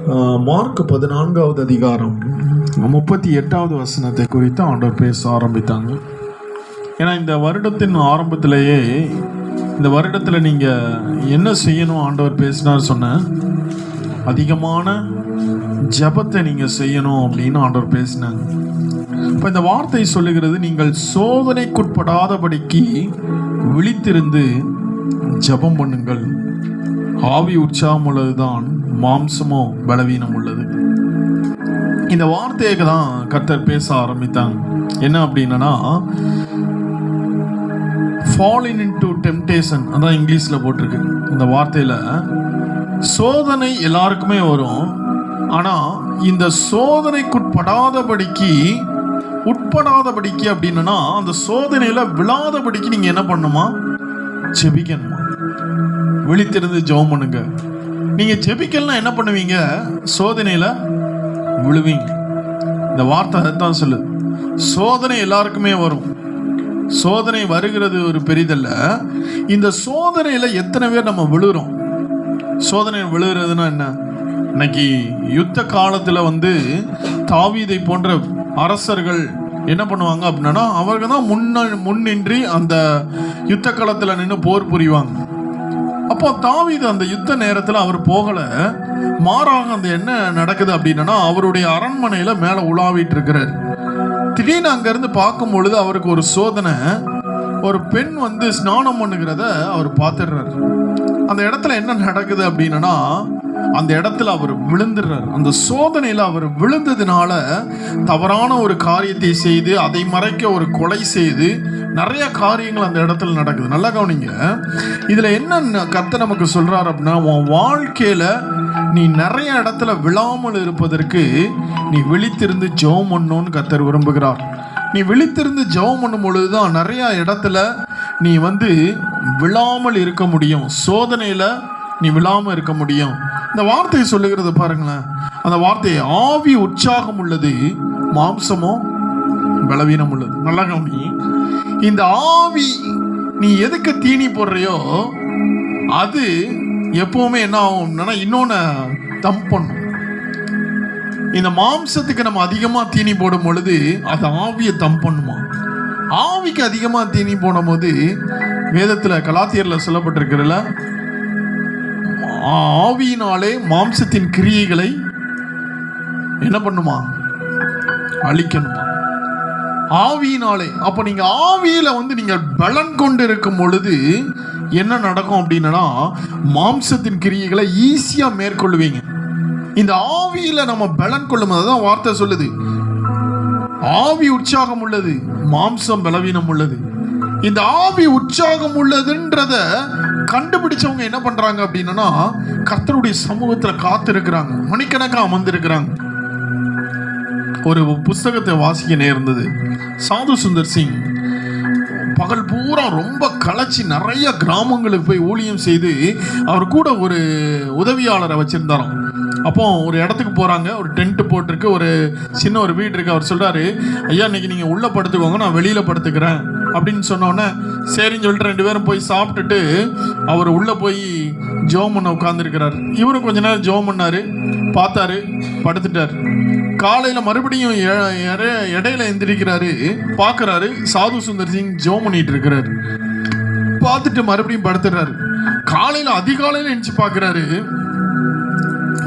Mark 14வது அதிகாரம் 38வது வசனத்தை குறித்து ஆண்டவர் பேச ஆரம்பித்தாங்க. ஏன்னா இந்த வருடத்தின் ஆரம்பத்திலேயே இந்த வருடத்தில் நீங்கள் என்ன செய்யணும் ஆண்டவர் பேசினார் சொன்ன அதிகமான ஜபத்தை நீங்கள் செய்யணும் அப்படின்னு ஆண்டவர் பேசினாங்க. இப்போ இந்த வார்த்தை சொல்லுகிறது, நீங்கள் சோதனைக்குட்படாதபடிக்கு விழித்திருந்து ஜபம் பண்ணுங்கள். ஆவி உற்சாகம் உள்ளதுதான், மாம்சமோ பலவீனம் உள்ளது. இந்த வார்த்தையை தான் கர்த்தர் பேச ஆரம்பித்தாங்க. என்ன அப்படின்னா, falling into temptation, அதான் இங்கிலீஷில் போட்டிருக்கு. இந்த வார்த்தையில் சோதனை எல்லாருக்குமே வரும், ஆனால் இந்த சோதனைக்குட்படாதபடிக்கு அப்படின்னா அந்த சோதனையில் விழாதபடிக்கு நீங்கள் என்ன பண்ணுமா? ஜெபிக்கணுமா? விழித்திருந்து ஜெபம் பண்ணுங்க. நீங்கள் ஜெபிக்கலன்னா என்ன பண்ணுவீங்க? சோதனையில் விழுவீங்க. இந்த வார்த்தை தான் சொல்லுது. சோதனை எல்லாருக்குமே வரும். சோதனை வருகிறது ஒரு பெரிதல்ல. இந்த சோதனையில் எத்தனை பேர் நம்ம விழுறோம்? சோதனை விழுகிறதுனா என்ன? இன்னைக்கு யுத்த காலத்தில் தாவீதை போன்ற அரசர்கள் என்ன பண்ணுவாங்க அப்படின்னா, அவர்கள் தான் முன்னின்றி அந்த யுத்த காலத்தில் நின்று போர் புரிவாங்க. அப்போ தாவீது அந்த யுத்த நேரத்தில் அவர் போகலை. மாறாக அந்த என்ன நடக்குது அப்படின்னா, அவருடைய அரண்மனையில் மேலே உலாவிட்டு இருக்கிறார். திடீர்னு அங்கேருந்து பார்க்கும் பொழுது அவருக்கு ஒரு சோதனை. ஒரு பெண் ஸ்நானம் பண்ணுகிறத அவர் பார்த்துடுறார். அந்த இடத்துல என்ன நடக்குது அப்படின்னா, அந்த இடத்துல அவர் விழுந்துடுறார். அந்த சோதனையில் அவர் விழுந்ததுனால தவறான ஒரு காரியத்தை செய்து அதை மறைக்க ஒரு கொலை செய்து நிறைய காரியங்கள் அந்த இடத்துல நடக்குது. நல்லா கவனிங்க. இதில் என்ன கர்த்தர் நமக்கு சொல்றார் அப்படின்னா, உன் வாழ்க்கையில் நீ நிறைய இடத்துல விழாமல் இருப்பதற்கு நீ விழித்திருந்து ஜெபம் பண்ணணும்னு கர்த்தர் விரும்புகிறார். நீ விழித்திருந்து ஜெபம் பண்ணும் பொழுதுதான் நிறைய இடத்துல நீ விழாமல் இருக்க முடியும். சோதனையில் நீ விழாமல் இருக்க முடியும். இந்த வார்த்தையை சொல்லுகிறது பாருங்களேன். அந்த வார்த்தை ஆவி உற்சாகம் உள்ளது, மாம்சமோ பலவீனம் உள்ளது. நல்லா கவனி. இந்த ஆவி நீ எதுக்கு தீனி போடுறியோ அது எப்பவுமே என்ன ஆகும்னா இன்னொன்று தம் பண்ணும். இந்த மாம்சத்துக்கு நம்ம அதிகமாக தீனி போடும் பொழுது அது ஆவியை தம் பண்ணுமா? ஆவிக்கு அதிகமாக தீனி போடும் போது வேதத்தில் கலாத்தியரில் சொல்லப்பட்டிருக்கிறதுல, ஆவியினாலே மாம்சத்தின் கிரியைகளை என்ன பண்ணுமா? அழிக்கணுமா? ஆவியினாலே. அப்போ நீங்க ஆவியில நீங்கள் பலன் கொண்டு இருக்கும் பொழுது என்ன நடக்கும் அப்படின்னா, மாம்சத்தின் கிரியைகளை ஈஸியா மேற்கொள்வீங்க. இந்த ஆவியில நம்ம பலன் கொள்ளும் போதுதான் வார்த்தை சொல்லுது, ஆவி உற்சாகம் உள்ளது, மாம்சம் பலவீனம் உள்ளது. இந்த ஆவி உற்சாகம் உள்ளதுன்றத கண்டுபிடிச்சவங்க என்ன பண்றாங்க அப்படின்னா, கர்த்தருடைய சமூகத்தில் காத்திருக்கிறாங்க, மணிக்கணக்காக அமர்ந்திருக்கிறாங்க. ஒரு புஸ்தகத்தை வாசிக்க நேர்ந்தது. சாது சுந்தர் சிங் பகல் பூரா ரொம்ப களைச்சி நிறைய கிராமங்களுக்கு போய் ஊழியம் செய்து அவர் கூட ஒரு உதவியாளரை வச்சிருந்தாராம். அப்போ ஒரு இடத்துக்கு போகிறாங்க. ஒரு டென்ட் போட்டிருக்கு, ஒரு சின்ன ஒரு வீடு இருக்குது. அவர் சொல்கிறாரு, ஐயா இன்னைக்கு நீங்கள் உள்ளே படுத்துக்கோங்க, நான் வெளியில் படுத்துக்கிறேன் அப்படின்னு சொன்னோன்னே சரின்னு சொல்லிட்டு 2 பேரும் போய் சாப்பிட்டுட்டு அவர் உள்ளே போய் ஜெபம் பண்ண உட்காந்துருக்கிறார். இவரும் கொஞ்ச நேரம் ஜெபம் பண்ணார், பார்த்தாரு, படுத்துட்டார். காலையில் மறுபடியும் இடையில எந்திரிக்கிறாரு, பார்க்குறாரு சாது சுந்தர் சிங் ஜெபம் பண்ணிட்டு இருக்கிறாரு. பார்த்துட்டு மறுபடியும் படுத்துடுறாரு. காலையில் அதிகாலையில் எந்திரிச்சு பார்க்குறாரு,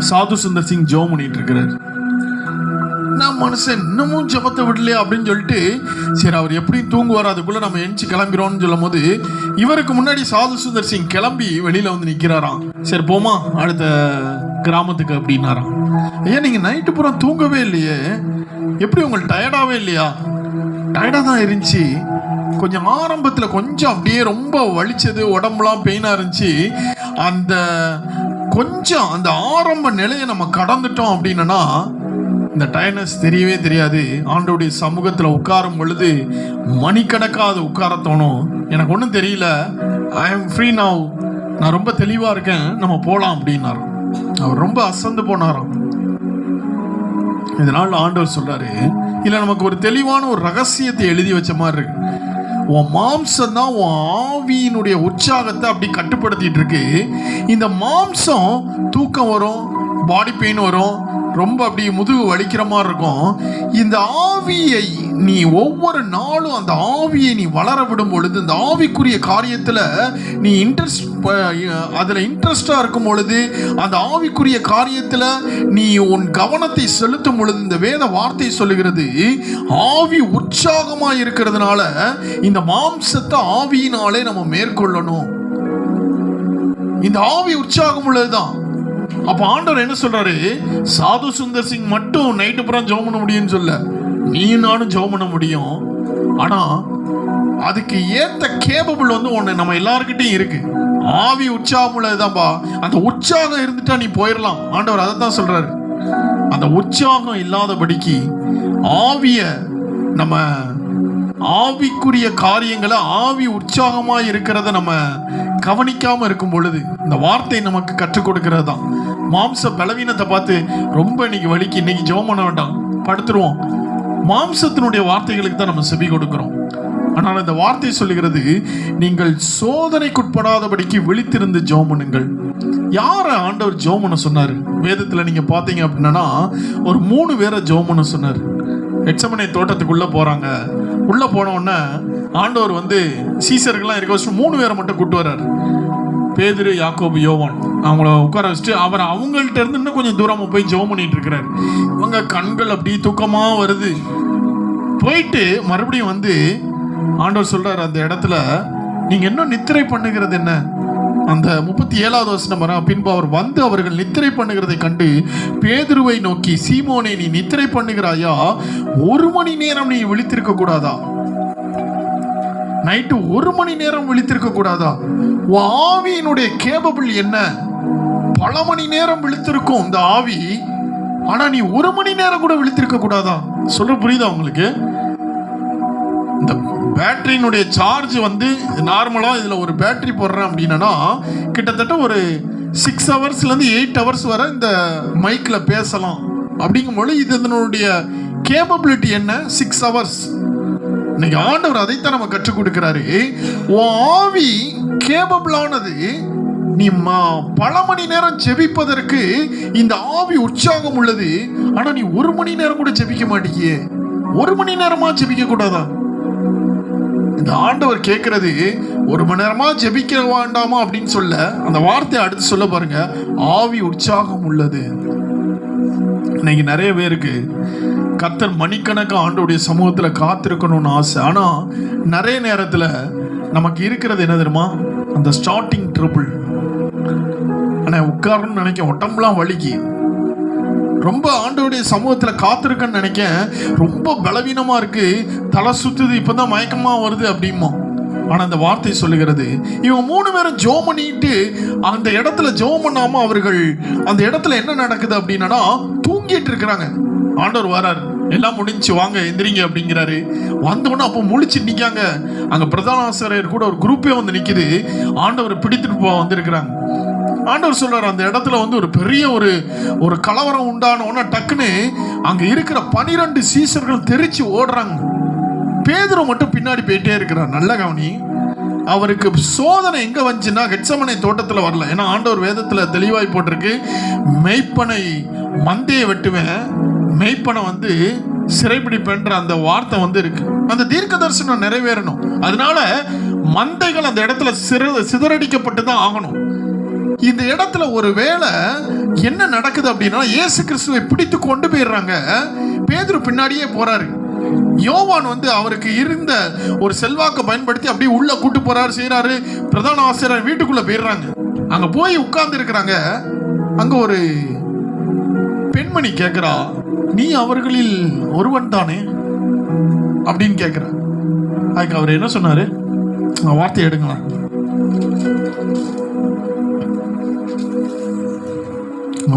சாது சுந்தர் சிங் ஜெபம் பண்ணிட்டு இருக்கிறார். நான் மனுஷன் இன்னமும் ஜெபத்தை விடலையா அப்படின்னு சொல்லிட்டு, சரி அவர் எப்படியும் தூங்குவார், அதுக்குள்ள நம்ம எந்திச்சு கிளம்பிடுவோம்னு சொல்லும் போது இவருக்கு முன்னாடி சாது சுந்தர் சிங் கிளம்பி வெளியில நிற்கிறாராம். சரி போமா அடுத்த கிராமத்துக்கு அப்படின்னாராம். ஐயா நீங்க நைட்டு பூரா தூங்கவே இல்லையே, எப்படி உங்களுக்கு டயர்டாவே இல்லையா? டயர்டாக தான் இருந்துச்சு. கொஞ்சம் ஆரம்பத்தில் கொஞ்சம் அப்படியே ரொம்ப வலிச்சது, உடம்புலாம் பெயினாக இருந்துச்சு. அந்த கொஞ்சம் அந்த ஆரம்ப நிலையை நம்ம கடந்துட்டோம் அப்படின்னா இந்த டயர்னஸ் தெரியவே தெரியாது. ஆண்டவருடைய சமூகத்தில் உட்காரும் பொழுது மணிக்கணக்காக உட்கார தோணும். எனக்கு ஒன்றும் தெரியல, ஐ எம் ஃப்ரீ நவ், நான் ரொம்ப தெளிவாக இருக்கேன், நம்ம போகலாம் அப்படின்னாராம். அவர் ரொம்ப அசந்து போனாராம். இதனால் ஆண்டவர் சொல்றாரு, இல்லை நமக்கு ஒரு தெளிவான ஒரு ரகசியத்தை எழுதி வச்ச மாதிரி இருக்கு. உன் மாம்சம் தான் உன் ஆவியினுடைய உற்சாகத்தை அப்படி கட்டுப்படுத்திட்டு இருக்கு. இந்த மாம்சம் தூக்கம் வரும், பாடி பெயின் வரும், ரொம்ப அப்படி முதுகு வலிக்கிற மாதிரி இருக்கும். இந்த ஆவியை நீ ஒவ்வொரு நாளும் அந்த ஆவியை நீ வளர விடும் பொழுது, இந்த ஆவிக்குரிய காரியத்தில் நீ இன்ட்ரெஸ்டாக இருக்கும் பொழுது, அந்த ஆவிக்குரிய காரியத்தில் நீ உன் கவனத்தை செலுத்தும் பொழுது, இந்த வேத வார்த்தை சொல்லுகிறது, ஆவி உற்சாகமாக இருக்கிறதுனால இந்த மாம்சத்தை ஆவியினாலே நம்ம மேற்கொள்ளணும். இந்த ஆவி உற்சாகம் உள்ளதுதான். அப்ப ஆண்டவர் என்ன சொல்றாரு, சாது சுந்தர் சிங் மட்டும் நைட்டு புறம் ஜெபம் பண்ண முடியும்னு சொல்ல, நீ நானும் ஜெபம் பண்ண முடியும். ஆனா அதுக்கு ஏத்த கேபபிள் வந்து ஒண்ணு நம்ம எல்லாருக்கிட்டையும் இருக்கு. ஆவி உற்சாகம் உள்ளதுதான்பா. அந்த உற்சாகம் இருந்துட்டா நீ போயிடலாம். ஆண்டவர் அதை தான் சொல்றாரு. அந்த உற்சாகம் இல்லாதபடிக்கு ஆவிய நம்ம ஆவிக்குரிய காரியங்களை, ஆவி உற்சாகமா இருக்கிறத நம்ம கவனிக்காம இருக்கும் பொழுது, இந்த வார்த்தை நமக்கு கற்றுக் கொடுக்கிறது தான். மாம்ச பலவீனத்தை பார்த்து ரொம்ப இன்னைக்கு வலிக்கு, இன்னைக்கு ஜெபம் பண்ண வேண்டாம், படுத்துருவோம். மாம்சத்தினுடைய வார்த்தைகளுக்கு தான் நம்ம செவி கொடுக்கிறோம். ஆனால் இந்த வார்த்தை சொல்லுகிறது, நீங்கள் சோதனைக்குட்படாதபடிக்கு விழித்திருந்து ஜெபம் பண்ணுங்கள். யார ஆண்டவர் ஜெபம் பண்ண சொன்னார்? வேதத்தில் நீங்க பார்த்தீங்க அப்படின்னா ஒரு 3 பேரை ஜெபம் பண்ண சொன்னார். எட்சமனே தோட்டத்துக்குள்ள போறாங்க. உள்ள போன உடனே ஆண்டவர் வந்து சீசர்கள்லாம் இருக்க வச்சு 3 பேரை மட்டும் கூட்டு வர்றாரு. பேதுரு, யாக்கோபு, யோவான். அவங்கள உட்கார வச்சுட்டு அவர் அவங்கள்ட்ட இருந்து இன்னும் கொஞ்சம் தூரமா போய் ஜெபம் பண்ணிட்டு இருக்கிறாரு. இவங்க கண்கள் அப்படி தூக்கமா வருது. போயிட்டு மறுபடியும் வந்து ஆண்டவர் சொல்றாரு, அந்த இடத்துல நீங்க இன்னும் நித்திரை பண்ணுகிறது என்ன? அந்த 37வது வசனம் வர பின்பு அவர் வந்து அவர்கள் நித்திரை பண்ணுகிறதை கண்டு பேதுருவை நோக்கி, சீமோனே, நீ நித்திரை பண்ணுகிறாயா? 1 மணி நேரம் நீ விழித்திருக்க கூடாதா? நைட்டு 1 மணி நேரம் விழித்திருக்க கூடாதா? ஆவியினுடைய கேபபிள் என்ன? பல மணி நேரம் விழித்திருக்கும் இந்த ஆவி. ஆனா நீ 1 மணி நேரம் கூட விழித்திருக்க கூடாதா? சொல்ற புரியுதா உங்களுக்கு? இந்த பேட்டரியினுடைய சார்ஜ் வந்து நார்மலா இதுல ஒரு பேட்டரி போடுறேன் அப்படின்னா கிட்டத்தட்ட ஒரு 6 ஹவர்ஸ்லேருந்து 8 ஹவர்ஸ் வரை இந்த மைக்ல பேசலாம். அப்படிங்கும்போது இதனுடைய கேபபிலிட்டி என்ன? 6 ஹவர்ஸ். இன்னைக்கு ஆண்டவர் அதைத்தான் நம்ம கற்றுக் கொடுக்கிறாரு. ஆவி கேபபிளானது. நீ பல மணி நேரம் ஜெபிப்பதற்கு இந்த ஆவி உற்சாகம் உள்ளது. ஆனா நீ 1 மணி நேரம் கூட ஜெபிக்க மாட்டேங்கியே. 1 மணி நேரமா ஜெபிக்க கூடாதா? இந்த ஆண்டவர் கேட்கிறது, 1 மணி நேரமா ஜெபிக்க வேண்டாமா அப்படின்னு சொல்ல, அந்த வார்த்தையை அடுத்து சொல்ல பாருங்க, ஆவி உற்சாகம் உள்ளது. இன்னைக்கு நிறைய பேருக்கு கர்த்தர் மணிக்கணக்கு ஆண்டவருடைய சமூகத்துல காத்திருக்கணும்னு ஆசை. ஆனா நிறைய நேரத்துல நமக்கு இருக்கிறது என்ன தெரியுமா? அந்த ஸ்டார்டிங் ட்ரிபிள். ஆனா உட்காரணும்னு நினைக்க உடம்புலாம் வலிக்கு. ரொம்ப ஆண்டவருடைய சமூகத்தில் காத்திருக்கன்னு நினைக்க ரொம்ப பலவீனமா இருக்கு, தலை சுத்துது, இப்பதான் மயக்கமா வருது அப்படிமா. ஆனா அந்த வார்த்தை சொல்லுகிறது, இவங்க 3 பேரும் ஜெபம் பண்ணிட்டு அந்த இடத்துல ஜெபம் பண்ணாம அவர்கள் அந்த இடத்துல என்ன நடக்குது அப்படின்னா தூங்கிட்டு இருக்கிறாங்க. ஆண்டவர் வராரு, எல்லாம் முடிஞ்சு வாங்க எந்திரிங்க அப்படிங்கிறாரு. வந்தோடனே அப்போ முழிச்சு நிற்காங்க. அங்க பிரதான ஆசிரியர் கூட ஒரு குரூப்பே வந்து நிக்குது. ஆண்டவர் பிடித்துட்டு வந்திருக்கிறாங்க. ஆண்டவர் சொல்றாரு, அந்த இடத்துல வந்து ஒரு பெரிய ஒரு கலவரம் உண்டான உடனே டக்குன்னு அங்க இருக்கிற 12 சீசர்கள் தெரிச்சு ஓடுறாங்க. பேதுரு மட்டும் பின்னாடி போயிட்டே இருக்கிறார். நல்ல கவனி, அவருக்கு சோதனை எங்க வந்துச்சுன்னா கெத்செமனே தோட்டத்துல வரல. ஏன்னா ஆண்டவர் வேதத்துல தெளிவாய் போட்டிருக்கு, மெய்ப்பனை மந்தையை வெட்டுவேன், மெய்ப்பனை வந்து சிறைப்பிடிப்பென்ற அந்த வார்த்தை வந்து இருக்கு. அந்த தீர்க்க தரிசனம் நிறைவேறணும். அதனால மந்தைகள் அந்த இடத்துல சிதறடிக்கப்பட்டு தான் ஆகணும். இந்த இடத்துல ஒரு வேளை என்ன நடக்குது அப்படின்னா, இயேசு கிறிஸ்துவை பிடித்து கொண்டு போயிடுறாங்க. பேதுரு பின்னாடியே போறாரு. யோவான் வந்து அவருக்கு இருந்த ஒரு செல்வாக்கை பயன்படுத்தி அப்படியே உள்ள கூட்டு போறாரு, செய்யறாரு. பிரதான ஆசிரியர் வீட்டுக்குள்ள போயிடுறாங்க. அங்க போய் உட்கார்ந்து இருக்கிறாங்க. அங்க ஒரு பெண்மணி கேட்கிறா, நீ அவர்களில் ஒருவன் தானே அப்படின்னு கேட்கிற. அதுக்கு அவர் என்ன சொன்னாரு? வார்த்தை எடுங்களா.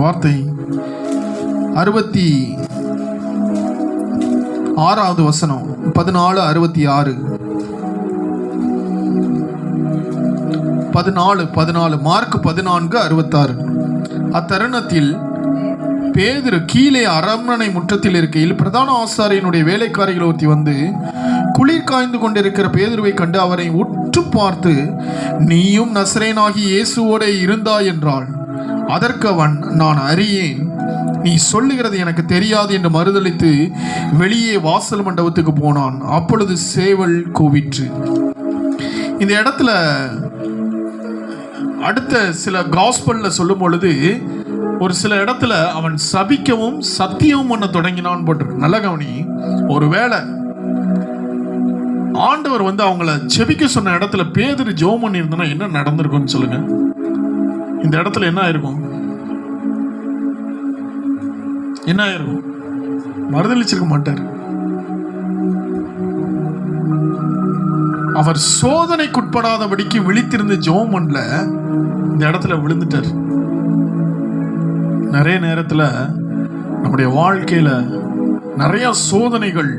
வார்த்தை 66வது வசனம், 14:66. 14 மார்க் 14:66. அத்தருணத்தில் பேதுரு கீழே அரண்மனை முற்றத்தில் இருக்கையில் பிரதான ஆசாரியனுடைய வேலைக்காரிகள் ஒருத்தி வந்து குளிர் காய்ந்து கொண்டிருக்கிற பேதுருவை கண்டு அவரை உற்று பார்த்து, நீயும் நசரேனாகி இயேசுவோட இருந்தாய் என்றாள். அதற்கு அவன், நான் அறியேன், நீ சொல்லுகிறது எனக்கு தெரியாது என்று மறுதலித்து வெளியே வாசல் மண்டபத்துக்கு போனான். அப்பொழுது சேவல் கூவிற்று. இந்த இடத்துல அடுத்த சில காஸ்பல்ல சொல்லும் பொழுது ஒரு சில இடத்துல அவன் சபிக்கவும் சத்தியமும் பண்ண தொடங்கினான் போட்டிருக்கு. நல்ல கவனி. ஒருவேளை ஆண்டவர் அவங்கள செபிக்க சொன்ன இடத்துல பேதுரு ஜெபம் பண்ணி இருந்தா என்ன நடந்திருக்கும்னு சொல்லுங்க. இந்த இடத்துல என்ன ஆயிருக்கும்? என்ன ஆயிருக்கும்? மறுதலிச்சிருக்க மாட்டார். அவர் சோதனைக்குட்படாதபடிக்கு விழித்திருந்து ஜெபம் பண்ணல, இந்த இடத்துல விழுந்துட்டார். நிறைய நேரத்துல நம்முடைய வாழ்க்கையில நிறைய சோதனைகள்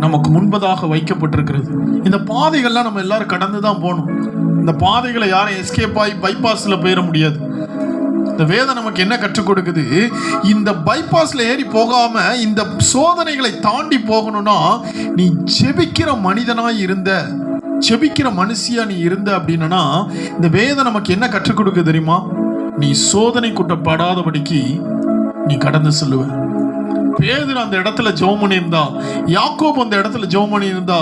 நமக்கு முன்பதாக வைக்கப்பட்டிருக்கிறது. இந்த பாதைகள்லாம் நம்ம எல்லாரும் கடந்து தான் போகணும். இந்த பாதைகளை யாரும் எஸ்கேப் ஆகி பைபாஸ்ல போயிட முடியாது. இந்த வேதம் நமக்கு என்ன கற்றுக் கொடுக்குது? இந்த பைபாஸ்ல ஏறி போகாம இந்த சோதனைகளை தாண்டி போகணும்னா நீ ஜெபிக்கிற மனிதனாய் இருந்த, ஜெபிக்கிற மனுஷியா நீ இருந்த அப்படின்னா இந்த வேதம் நமக்கு என்ன கற்றுக் கொடுக்க தெரியுமா? நீ சோதனை குட்டப்படாதபடிக்கு நீ கடந்து செல்லுவ. பேதுரு அந்த இடத்துல ஜெபம் பண்ணியிருந்தா, யாக்கோபு அந்த இடத்துல ஜெபம் பண்ணியிருந்தா,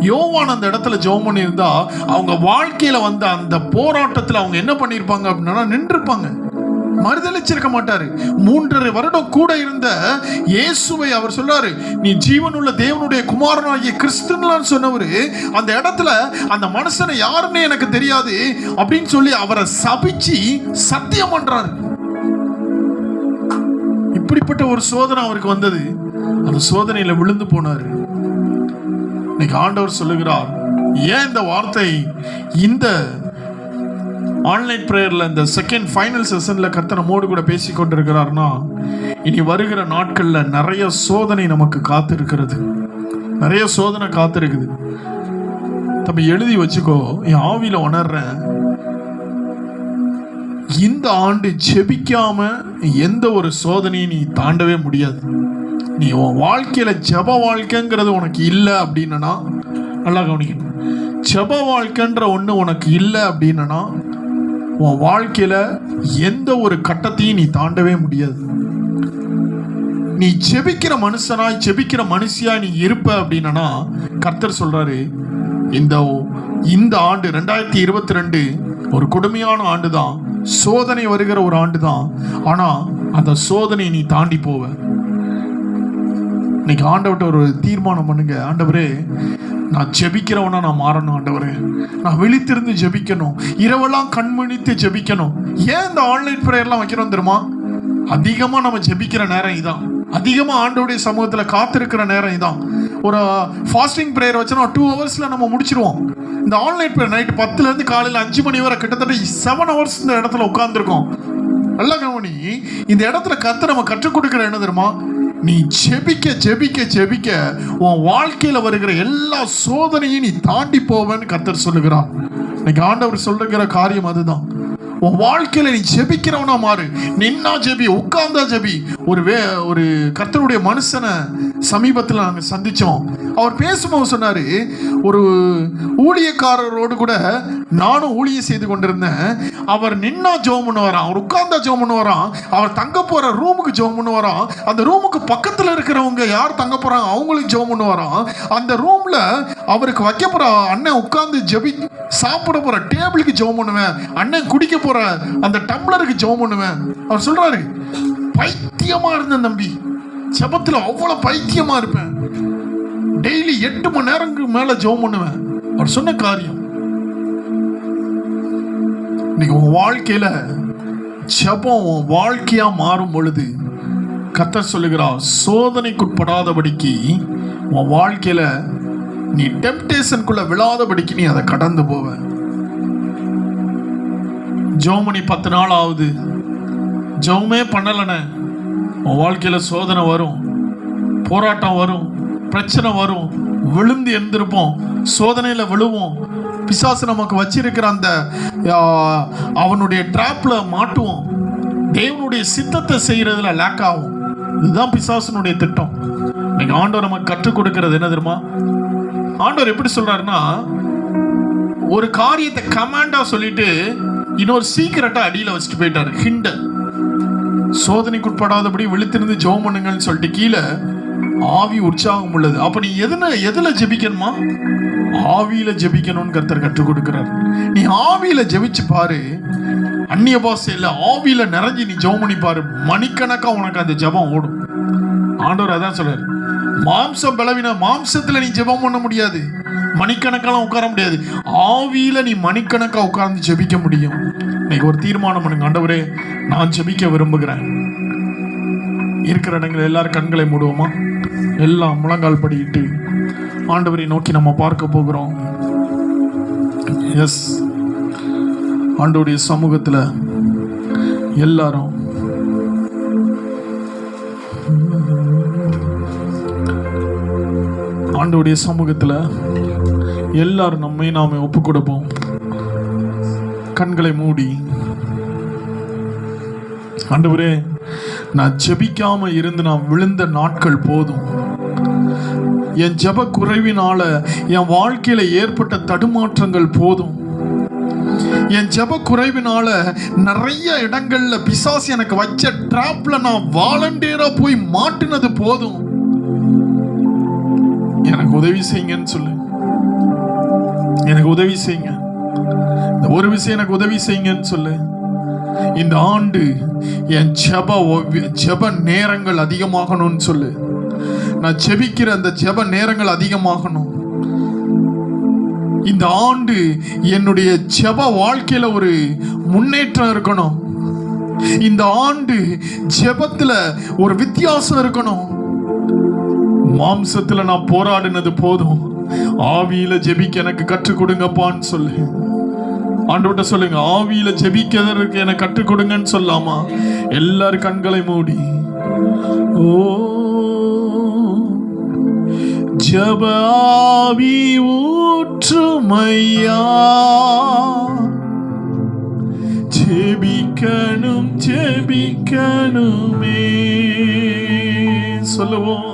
யோவான் அந்த இடத்துல ஜெபம் பண்ணியிருந்தா, அவங்க வாழ்க்கையில அந்த போராட்டத்தில் அவங்க என்ன பண்ணியிருப்பாங்க அப்படின்னா நின்றுப்பாங்க. மறுதலிச்சிருக்க மாட்டாரு. 3.5 வருடம் கூட இருந்த இயேசுவை அவர் சொல்றாரு, நீ ஜீவனுள்ள தேவனுடைய குமாரனாகிய கிறிஸ்துன்னு சொன்னவரு அந்த இடத்துல அந்த மனுஷனை யாருன்னு எனக்கு தெரியாது அப்படின்னு சொல்லி அவரை சபிச்சு சத்தியம் பண்றாரு. இப்படிப்பட்ட ஒரு சோதனை அவருக்கு வந்தது. அந்த சோதனையில விழுந்து போனாரு. இன்னைக்கு ஆண்டவர் சொல்லுகிறார், ஏன் இந்த வார்த்தை இந்த ஆன்லைன் பிரேயர்ல இந்த செகண்ட் ஃபைனல் செஷன்ல கர்த்தர் நம்மோடு கூட பேசி கொண்டிருக்கிறார்னா, இனி வருகிற நாட்கள்ல நிறைய சோதனை நமக்கு காத்திருக்கிறது. நிறைய சோதனை காத்திருக்குது. தம்பி எழுதி வச்சுக்கோ, என் ஆவியில உணர்றேன், இந்த ஆண்டு ஜெபிக்காம எந்த ஒரு சோதனையும் நீ தாண்டவே முடியாது. நீ உன் வாழ்க்கையில ஜெப வாழ்க்கைங்கிறது உனக்கு இல்லை அப்படின்னா, நல்லா கவனிக்கணும், ஜெப வாழ்க்கைன்ற ஒண்ணு உனக்கு இல்லை அப்படின்னா உன் வாழ்க்கையில எந்த ஒரு கட்டத்தையும் நீ தாண்டவே முடியாது. நீ ஜெபிக்கிற மனுஷனாய் ஜெபிக்கிற மனுஷியா நீ இருப்ப அப்படின்னா கர்த்தர் சொல்றாரு, இந்த ஆண்டு 2022 ஒரு கொடுமையான ஆண்டு தான், சோதனை வருகிற ஒரு ஆண்டு தான். ஆனா அந்த சோதனை நீ தாண்டி போவ. இன்னைக்கு ஆண்டவர்கிட்ட ஒரு தீர்மானம் பண்ணுங்க, ஆண்டவரே நான் ஜெபிக்கிறவனா நான் மாறணும். ஆண்டவரே நான் விழித்திருந்து ஜெபிக்கணும், இரவெல்லாம் கண்மணித்து ஜெபிக்கணும். ஏன் இந்த ஆன்லைன் பிரேயர்லாம் வைக்கிறோம் தெரியுமா? அதிகமா நம்ம ஜெபிக்கிற நேரம் இதான். அதிகமா ஆண்டவருடைய சமூகத்துல காத்திருக்கிற நேரம் இதான். ஒரு ஃபாஸ்டிங் பிரேயர் வச்சோன்னா 2 ஹவர்ஸ்ல நம்ம முடிச்சிருவோம். இந்த ஆன்லைன் பிரேயர் நைட்டு 10ல இருந்து காலையில் 5 மணி வரை கிட்டத்தட்ட 7 ஹவர்ஸ் இந்த இடத்துல உட்கார்ந்துருக்கோம். நல்ல கவனி. இந்த இடத்துல கர்த்தர் நம்ம கற்றுக் கொடுக்கிற என்ன தெரியுமா? நீ ஜெபிக்க ஜெபிக்க ஜெபிக்க உன் வாழ்க்கையில வருகிற எல்லா சோதனையும் நீ தாண்டி போவேன்னு கர்த்தர் சொல்லுகிறான். இன்னைக்கு ஆண்டவர் சொல்லுகிற காரியம் அதுதான். உன் வாழ்க்கையில நீ ஜெபிக்கிறவனா மாறு. நின்னா ஜெபி, உட்கார்ந்தா ஜெபி. ஒரு கர்த்தருடைய மனுஷனை சமீபத்தில் நாங்கள் சந்திச்சோம். அவர் பேசும்போது சொன்னாரு, ஒரு ஊழியக்காரரோடு கூட நானும் ஊழியம் செய்து கொண்டிருந்தேன். அவர் நின்னா ஜெபம் பண்ணுவாராம், அவர் உட்கார்ந்தா ஜெபம் பண்ணுவாராம், அவர் தங்க போற ரூமுக்கு ஜெபம் பண்ணுவாராம், அந்த ரூமுக்கு பக்கத்துல இருக்கிறவங்க யார் தங்க போறாங்க அவங்களுக்கு ஜெபம் பண்ணுவாராம், அந்த ரூம்ல அவருக்கு வைக்க போற அண்ணன் உட்கார்ந்து ஜெபி சாப்பிட போற டேபிளுக்கு ஜெபம் பண்ணுவேன், அண்ணன் குடிக்க போற அந்த டம்ளருக்கு ஜெபம் பண்ணுவேன். அவர் சொல்றாரு, பைத்தியமா இருந்தேன் தம்பி, ஜெபத்துல அவ்வளவு பைத்தியமா இருப்பேன், டெய்லி 8 மணி நேரங்களுக்கு மேல ஜெபம் பண்ணுவேன். அவர் சொன்ன காரியம். இன்னைக்கு உன் வாழ்க்கையில ஜெபம் உன் வாழ்க்கையா மாறும் பொழுது கர்த்தர் சொல்லுகிறார், சோதனைக்குட்படாதபடிக்கு உன் வாழ்க்கையில நீ டெம்ப்டேஷனுக்குள்ள விழாதபடிக்கு நீ அதை கடந்து போவ. ஜெபமணி 10 நாள் ஆகுது, ஜெபமே பண்ணலன, உன் வாழ்க்கையில சோதனை வரும், போராட்டம் வரும், பிரச்சனை வரும், விழுந்து எழுந்திருப்போம், சோதனையில விழுவோம், பிசாசு நமக்கு வச்சிருக்கிற அந்த அவனுடைய டிராப்ல மாட்டுவோம், தேவனுடைய சித்தத்தை செய்யறதுல லேக் ஆகும். இதுதான் பிசாசனுடைய திட்டம். இன்னைக்கு ஆண்டவர் நமக்கு கற்றுக் கொடுக்கிறது என்ன தெரியுமா? ஆண்டவர் எப்படி சொல்றாருன்னா, ஒரு காரியத்தை கமாண்டா சொல்லிட்டு இன்னொரு சீக்கிரட்டா அடியில வச்சுட்டு போயிட்டாரு. ஹிண்ட சோதனைக்குட்படாதபடி விழித்திருந்து ஜெபம் பண்ணுங்கன்னு சொல்லிட்டு கீழே ஆவி உற்சாகம் உள்ளது. அப்ப நீ எதுல ஜெபிக்கணுமா? ஆவியில ஜெபிக்கணும்னு கர்த்தர் கற்றுக் கொடுக்கிறார். நீ ஆவியில ஜெபிச்சு பாரு, அந்நிய பாஷையில ஆவியில நிறைஞ்சு நீ ஜெபம் பண்ணி பாரு, மணிக்கணக்கா உனக்கு அந்த ஜெபம் ஓடும். ஆண்டவர் அதான் சொல்றாரு, மாம்சம் பலவீன மாம்சத்துல நீ ஜெபம் பண்ண முடியாது, மணிக்கணக்கெல்லாம் உட்கார முடியாது. ஆவியில நீ மணிக்கணக்கா உட்கார்ந்து ஜெபிக்க முடியும். இன்னைக்கு ஒரு தீர்மானம் பண்ணுங்க, ஆண்டவரே நான் ஜெபிக்க விரும்புகிறேன். இருக்கிற இடங்கள் எல்லாரும் கண்களை மூடுவோமா? எல்லாம் முழங்கால் படிக்கிட்டு ஆண்டவரை நோக்கி நம்ம பார்க்க போகிறோம். எஸ், ஆண்டவருடைய சமூகத்துல எல்லாரும் ஆண்டவருடைய சமூகத்துல எல்லாரும் நம்மை நாமே ஒப்பு கொடுப்போம். கண்களை மூடி, ஆண்டவரே நான் ஜெபிக்காம இருந்து நான் விழுந்த நாட்கள் போதும். என் ஜெப குறைவினால என் வாழ்க்கையில ஏற்பட்ட தடுமாற்றங்கள் போதும். என் ஜெப குறைவினால நிறைய இடங்கள்ல பிசாசு எனக்கு வச்ச டிராப்ல நான் வாலண்டியரா போய் மாட்டினது போதும். எனக்கு உதவி செய்யுங்கன்னு சொல்லு. எனக்கு உதவி செய்யுங்க, இந்த ஒரு விஷயம் எனக்கு உதவி செய்யுங்கன்னு சொல்லு. இந்த ஆண்டு என் ஜெப நேரங்கள் அதிகமாகணும்னு சொல்லு. நான் ஜெபிக்கிற அந்த ஜெப நேரங்கள் அதிகமாகணும். இந்த ஆண்டு என்னுடைய ஜெப வாழ்க்கையில ஒரு முன்னேற்றம் இருக்கணும். இந்த ஆண்டு ஜெபத்துல ஒரு வித்தியாசம் இருக்கணும். மாம்சத்துல நான் போராடினது போதும், ஆவியில ஜெபிக்க எனக்கு கற்றுக் கொடுங்கப்பான்னு சொல்லு. ஆண்டவர்கிட்ட சொல்லுங்க, ஆவியில ஜெபிக்கிறதுக்கு எனக்கு கற்றுக் கொடுங்கன்னு சொல்லாமா? எல்லாரும் கண்களை மூடி, ஓ ஜெப ஆவி ஊற்றுமையா, ஜெபிக்கணும் ஜெபிக்கணுமே சொல்லுவோம்.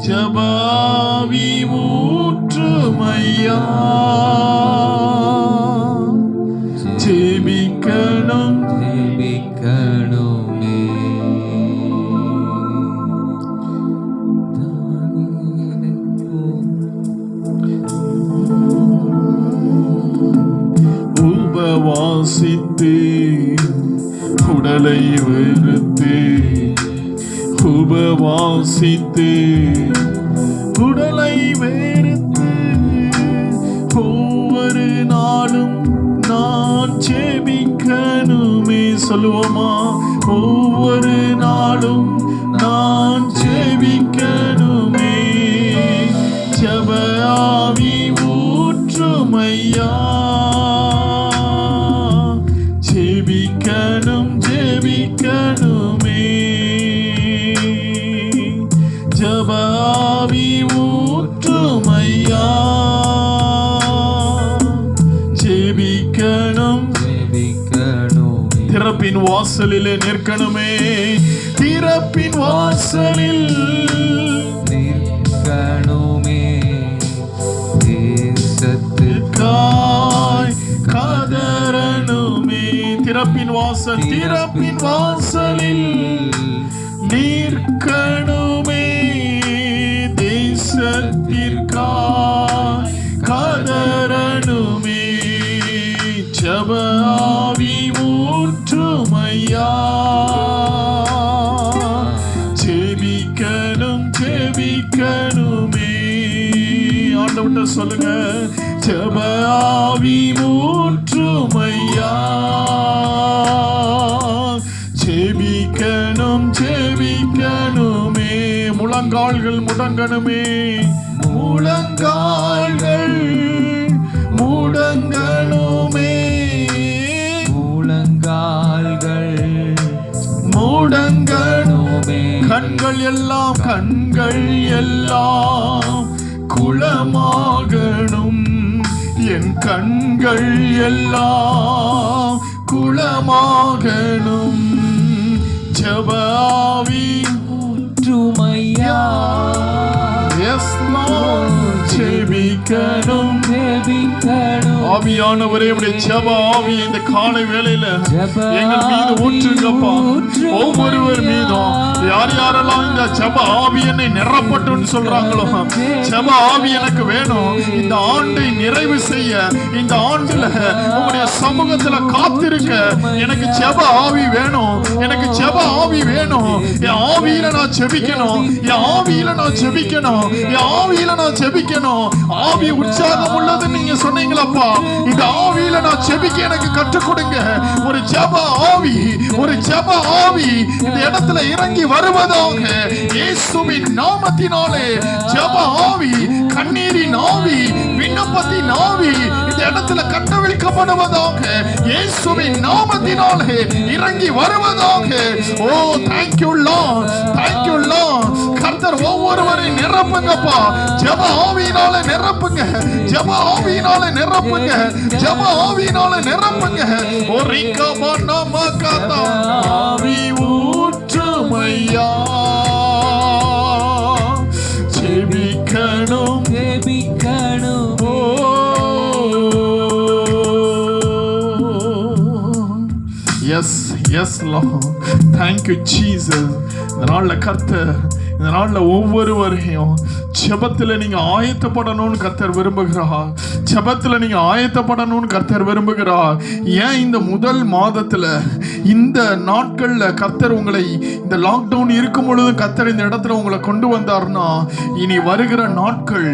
ஜெப ஆவி ஊற்றுமையா, ஜெபிக்கணும் ஜெபிக்கணுமே. உபவாசித்து உடலை வெறுத்து, உபவாசித்து உடலை வெறுத்து, ஒவ்வொரு நாளும் நான் ஜெபிக்கணுமே சொல்லுவோமா? ஒவ்வொரு நாளும் நான் ஜெபிக்கணுமே. ஜெப ஆவி ஊற்றுமையா, ஜெபிக்கணும் ஜெபிக்கணுமே. ஜெப ஆவி ஊற்றுமையா, ஜெபிக்கணும் ஜெபிக்கணுமே. திறப்பின் வாசலிலே நிற்கணுமே, திறப்பின் வாசலில் நிற்கணுமே. தேசத்துக்காய் கதறணுமே. திறப்பின் வாசல், திறப்பின் வாசலில் நிற்கணுமே. தேசத்திற்காய் கதறணுமே. ஜெப ஆவி ஊற்றுமையா, ஜெபிக்கணும் ஜெபிக்கணுமே. ஆண்டவர்கிட்ட சொல்லுங்க, ஜெப ஆவி ஊற்றுமையா, ஜெபிக்கணும் ஜெபிக்கணுமே. முழங்கால்கள் முடங்கணுமே, முழங்கால்கள் முடங்கணுமே. முழங்கால்கள் முடங்கணுமே. கண்கள் எல்லாம் குளமாகணும். என் கண்கள் எல்லாம் குளமாகணும். ஜெப ஆவி ஊற்றுமையா, எஸ் லார்ட், ஜெபிக்கணும் ஜெபிக்கணும். ஆவியானவரே உடைய ஜெப ஆவி இந்த காலை வேளையில எங்கள் மீது ஊற்றுங்கப்பா. ஒவ்வொருவர் மீதும் யார் யாரெல்லாம் இந்த ஜெப ஆவி என்னை நிரப்பட்டுன்னு சொல்றாங்களோ, ஜெப ஆவி எனக்கு வேணும், இந்த ஆண்டை நிறைவு செய்ய, இந்த ஆண்டுல உங்களுடைய சமூகத்துல காத்திருக்க எனக்கு ஜெப ஆவி வேணும், எனக்கு ஜெப ஆவி வேணும். என் ஆவியில நான் ஜெபிக்கணும், என் ஆவியில நான் ஜெபிக்கணும், என் ஆவியில நான் ஜெபிக்கணும். ஆவி உற்சாகம் உள்ளது நீங்க சொன்னீங்களப்பா, இந்த ஆவியில நான் ஜெபிக்க எனக்கு கற்றுக் கொடுங்க. ஒரு ஜெப ஆவி, ஒரு ஜெப ஆவி இந்த இடத்துல இறங்கி வருவதாக இயேசுவின் நாமத்தினாலே. ஜெப ஆவி, கண்ணீரின் ஆவி, விண்ணப்பத்தின் ஆவி இந்த இடத்துல கட்டவிழ்க்கப்படுவதாக இயேசுவின் நாமத்தினாலே இறங்கி வருவதாக. ஓ thank you Lord, thank you Lord. கர்த்தர் ஒவ்வொருவரையும் நிரப்புங்கப்பா, ஜெப ஆவியினால நிரப்புங்க, ஜெப ஆவியினால நிரப்புங்க, ஜெப ஆவியினால நிரப்புங்க. ஓ ரிகபன மகதா ஆவி ஊற்றுமையா, ஜெபிக்கணும் ஜெபிக்கணும். ஓ எஸ் எஸ் Lord, thank you Jesus. இந்த நாள்ல கர்த்தர், இந்த நாள்ல ஒவ்வொருவரையும் ஜெபத்துல நீங்க ஆயத்தப்படணும்னு கர்த்தர் விரும்புகிறார். ஜெபத்துல நீங்க ஆயத்தப்படணும்னு கர்த்தர் விரும்புகிறார். ஏன் இந்த முதல் மாதத்துல இந்த நாட்கள்ல கர்த்தர் உங்களை இந்த லாக்டவுன் இருக்கும் பொழுது கர்த்தர் இந்த இடத்துல உங்களை கொண்டு வந்தார்னா, இனி வருகிற நாட்கள்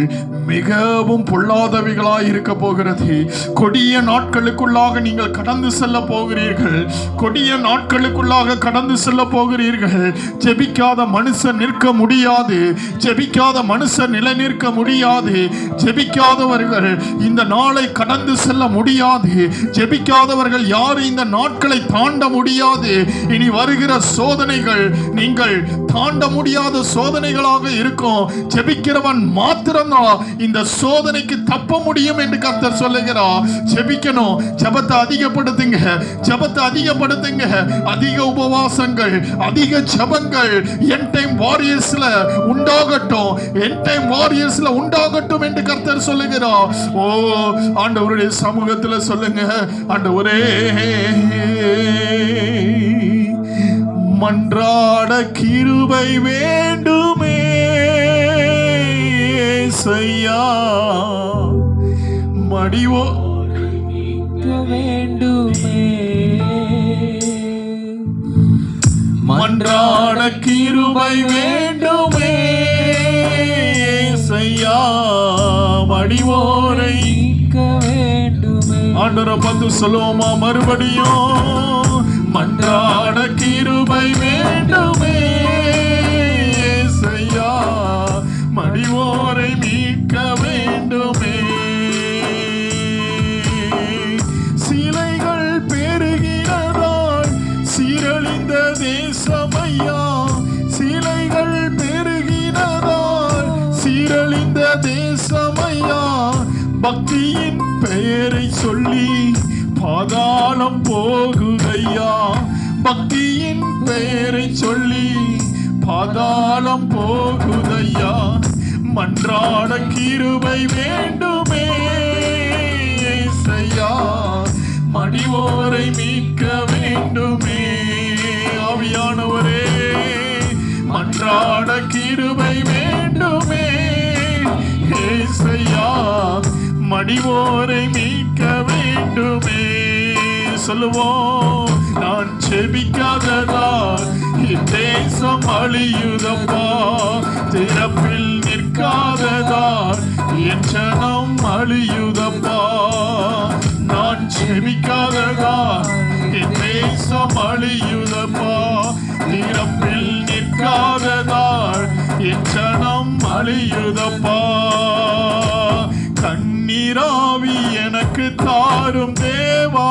மிகவும் பொல்லாதவைகளாய் இருக்க போகிறது. கொடிய நாட்களுக்குள்ளாக நீங்கள் கடந்து செல்ல போகிறீர்கள், கொடிய நாட்களுக்குள்ளாக கடந்து செல்ல போகிறீர்கள். ஜெபிக்காத மனுஷன் நிற்க முடியாது, ஜெபிக்காத மனுஷன் நிலை நிற்க முடியாது. ஜெபிக்காதவர்கள் இந்த நாளை கடந்து செல்ல முடியாது. ஜெபிக்காதவர்கள் யாரும் இந்த நாட்களை தாண்ட முடியாது. இனி வருகிற சோதனைகள் நீங்கள் தாண்ட முடியாத சோதனைகளாக இருக்கும். ஜெபிக்கிறவன் மாத்திரம்தான் இந்த சோதனைக்கு தப்ப முடியும் என்று கர்த்தர் சொல்லுகிறார். ஜெபிக்கணும், ஜெபத்தை அதிகப்படுத்துங்க, ஜெபத்தை அதிகப்படுத்துங்க. அதிக உபவாசங்கள், அதிக ஜெபங்கள் என் டைம் வாரியர்ஸ்ல உண்டாகட்டும், என் டைம் வாரியர்ஸ்ல உண்டாகட்டும் என்று கர்த்தர் சொல்லுகிறார். ஓ ஆண்டவருடைய சமூகத்துல சொல்லுங்க, ஆண்டவரே மன்றாட கிருபை வேண்டுமே செய்யா, மடிவோ வேண்டுமே, மன்றாட கிருபை வேண்டுமே செய்யா, மடிவோரை வேண்டுமே. ஆண்டவரை பார்த்து சொல்லுவோமா மறுபடியும், மன்றாட கிருபை வேண்டுமே செய்யா, மடிவோரை மீட்க வேண்டுமே. சிலைகள் பெருகினதால் சீரழிந்த தேசமையா, சிலைகள் பெருகினதால் சீரழிந்த தேசமையா. பக்தியின் பெயரை சொல்லி பாதாளம் போகுதையா, பக்தியின் பெயரை சொல்லி பாதாளம் போகுதையா. மன்றாட கிருபை வேண்டுமே செய்யா, மடிவோரை மீட்க வேண்டுமே. ஆவியானவரே மன்றாட கிருபை வேண்டுமே ஏசையா, மடிவோரை மீட்க வேண்டுமே. சொல்லுவோம், நான் செபிக்காததால் தேசம் அழியுதப்பா, திறப்பில் நிற்காததால் என் ஜனம் அழியுதப்பா. நான் செபிக்காததால் தேசம் அழியுதப்பா, திறப்பில் நிற்காததால் என் ஜனம் அழியுதப்பா. கண்ணீராவி எனக்கு தாரும் தேவா,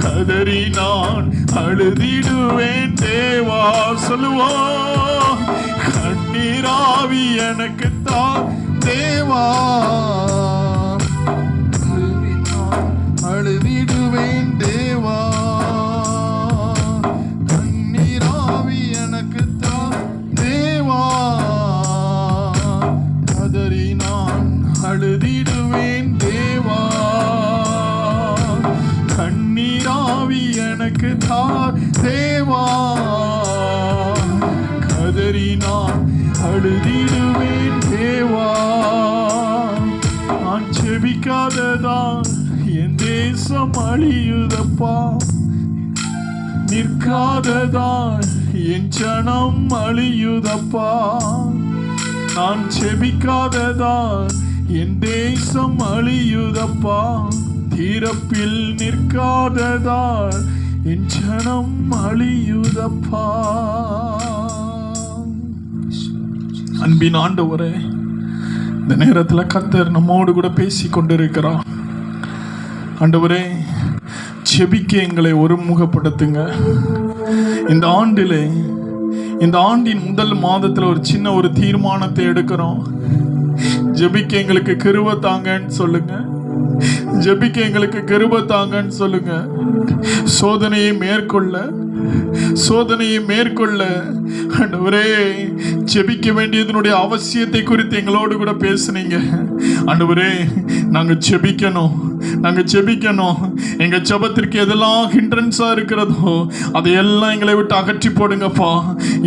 கதறி நான் அழுதிடுவேன் தேவா. சொல்லுவோம், கண்ணீராவி எனக்கு தார் தேவா, அழுதிடுவேன் தேவா. கண்ணீராவி எனக்கு தார் தேவா, கதறி நான் அழுதிடுவேன் தேவா. அழுதிடுவேன் தேவா. நான் ஜெபிக்காததான் என் தேசம் அழியுதப்பா, நிற்காததான் என் ஜனம் அழியுதப்பா. நான் ஜெபிக்காததான் என் தேசம் அழியுதப்பா, தீரப்பில் நிற்காததான் என் ஜனம் அழியுதப்பா. அன்பின் ஆண்டவரே, இந்த நேரத்தில் கர்த்தர் நம்மோடு கூட பேசி கொண்டிருக்கிறார். ஆண்டவரே, ஜெபிக்க எங்களை ஒருமுகப்படுத்துங்க. இந்த ஆண்டிலே, இந்த ஆண்டின் முதல் மாதத்தில் ஒரு சின்ன ஒரு தீர்மானத்தை எடுக்கிறோம். ஜெபிக்க எங்களுக்கு கிருபை தாங்கன்னு சொல்லுங்க. ஜெபிக்க எங்களுக்கு கிருபை தாங்கன்னு சொல்லுங்க. சோதனையை மேற்கொள்ள ஆண்டவரே, ஜெபிக்க வேண்டியதனுடைய அவசியத்தை குறித்து எங்களோடு கூட பேசுனீங்க. ஆண்டவரே, நாங்கள் ஜெபிக்கணும். எங்க ஜெபத்திற்கு எதெல்லாம் ஹிண்ட்ரன்ஸா இருக்கிறதோ அதையெல்லாம் எங்களை விட்டு அகற்றி போடுங்கப்பா.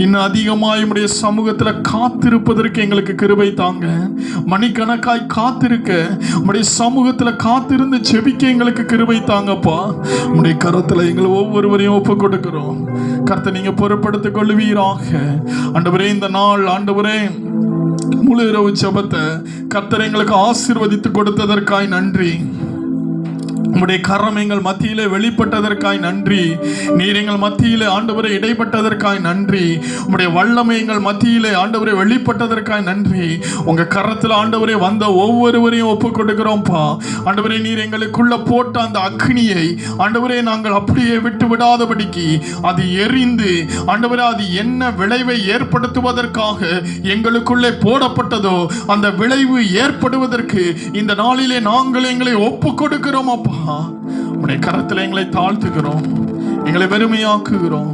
இன்னும் அதிகமாக உம்முடைய சமூகத்துல காத்திருப்பதற்கு எங்களுக்கு கிருபை தாங்க. மணிக்கணக்காய் காத்திருக்க, உம்முடைய சமூகத்துல காத்திருந்து ஜெபிக்க எங்களுக்கு கிருபை தாங்கப்பா. உம்முடைய கரத்துல எங்களை ஒவ்வொருவரையும் ஒப்பு கொடுக்கிறோம். கர்த்தர் நீங்க பொறுப்படுத்திக் கொள்வீராக. ஆண்டவரே, இந்த நாள் ஆண்டவரே முழு இரவு ஜெபத்தை கர்த்தர் எங்களுக்கு ஆசீர்வதித்து கொடுத்ததற்காய் நன்றி. உம்முடைய கரம் எங்கள் மத்தியிலே வெளிப்பட்டதற்காய் நன்றி. நீர் எங்கள் மத்தியிலே ஆண்டவரே இடைப்பட்டதற்காய் நன்றி. உம்முடைய வல்லமை எங்கள் மத்தியிலே ஆண்டவரே வெளிப்பட்டதற்காய் நன்றி. உங்க கரத்தில் ஆண்டவரே வந்த ஒவ்வொருவரையும் ஒப்பு கொடுக்கிறோம்ப்பா. ஆண்டவரே, நீர் எங்களுக்குள்ள போட்ட அந்த அக்னியை ஆண்டவரே நாங்கள் அப்படியே விட்டு விடாதபடிக்கு அது எரிந்து ஆண்டவரே அது என்ன விளைவை ஏற்படுத்துவதற்காக எங்களுக்குள்ளே போடப்பட்டதோ அந்த விளைவு ஏற்படுவதற்கு இந்த நாளிலே நாங்கள் எங்களை ஒப்பு கொடுக்கிறோம் அப்பா. உம்முடைய கரத்தில் எங்களை தாழ்த்துகிறோம், எங்களை வெறுமையாக்குகிறோம்.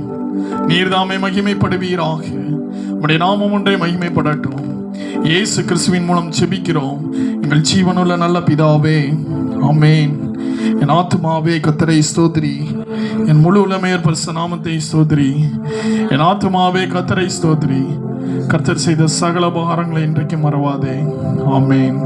நீர்தாமே மகிமைப்படுவீராக. உம்முடைய நாமம் ஒன்றே மகிமைப்படட்டும். இயேசு கிறிஸ்துவின் மூலம் ஜெபிக்கிறோம் எங்கள் ஜீவனுள்ள நல்ல பிதாவே, ஆமென். என் ஆத்துமாவே கர்த்தரை ஸ்தோத்திரி, என் முழு உலமையர் பரிசுத்த நாமத்தை ஸ்தோத்திரி. என் ஆத்துமாவே கர்த்தரை ஸ்தோத்திரி, கர்த்தர் செய்த சகல உபகாரங்களை இன்றைக்கு மறவாதே. ஆமென்.